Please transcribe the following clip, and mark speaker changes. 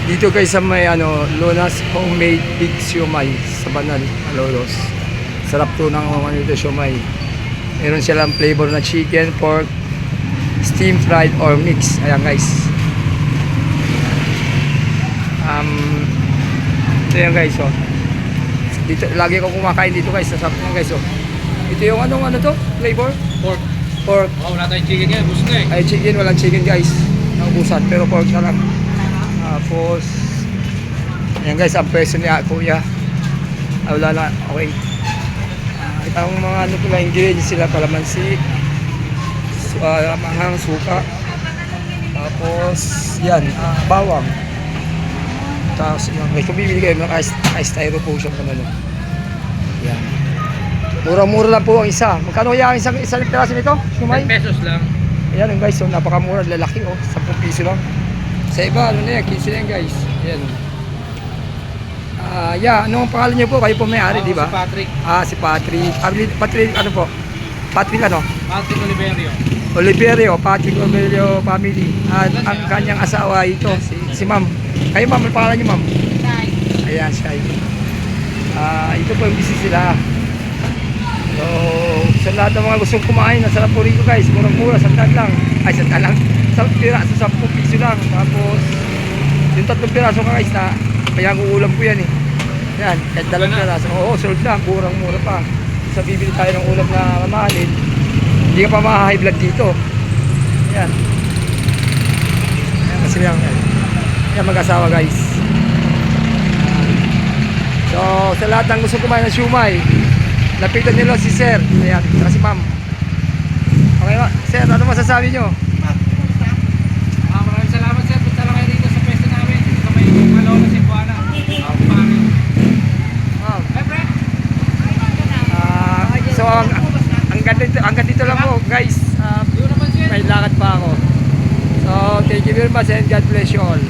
Speaker 1: Dito kayo sa may Lonas Homemade Big Siomai sa Banal, Malolos. Sarap to ng nito siomai. Meron silang flavor na chicken, pork, steam fried or mix. Ayan guys. Ito yan guys oh. Dito lagi ko kumakain dito guys, sarap yan guys oh. Ito yung ano to? Flavor? Pork.
Speaker 2: Oh, wala tayong chicken yan, gusto na eh.
Speaker 1: Ay chicken, walang chicken guys. Naubusan, pero pork na lang. Tapos ayan guys, ang presyo niya kuya. Wala na, okay. Ang mga ano pala ingredients sila, kalamansi, manghang, suka. Tapos yan, bawang. Tapos guys, kung bibili kayo ng ice styro potion naman no. Yan. Mura-mura lang po ang isa. Magkano kaya ang isang piraso nito?
Speaker 2: 10 pesos lang.
Speaker 1: Ayan guys, so napakamura, lalaki oh, 10 piso lang. Sa iba, ano na yan, 15 na yan guys. Ayan. Ano ang pangalan niyo po? Kayo po may-ari, di ba?
Speaker 2: Si Patrick.
Speaker 1: Si Patrick. Patrick, ano po? Patrick ano?
Speaker 2: Patrick Oliverio.
Speaker 1: Oliverio, Patrick Oliverio family. At ang kanyang asawa ito, si ma'am. Kayo ma'am, may pangalan niyo ma'am?
Speaker 3: Shai.
Speaker 1: Ayan, Shai. Ito po yung business sila. So, sa lahat ng mga gustong kumain, nasarap po rito guys, murang-mura, sandaan lang. Ay, sandaan lang. 10 piraso, 10 piso lang. Tapos, yung 3 piraso ka guys na, kaya ulam ko yan eh. Yan, kahit 2 piraso. Oo, sold lang, murang-mura pa. So, bibili tayo ng ulam na mamahalin. Hindi ka pa ma-high blood dito. Yan. Yan, kasi lang yan. Yan, mag-asawa guys. So, sa lahat ng gusto kumain ng siomai, lapitan nila si sir. Ayan, si ma'am. Okay ba? Sir, ano masasabi nyo?
Speaker 2: Maraming salamat sir. Punta lang kayo dito sa pwesto namin. Sa may Malolos, Cebuana.
Speaker 1: So, hanggang dito lang po guys. May lakad pa ako. So, thank you very much and God bless you all.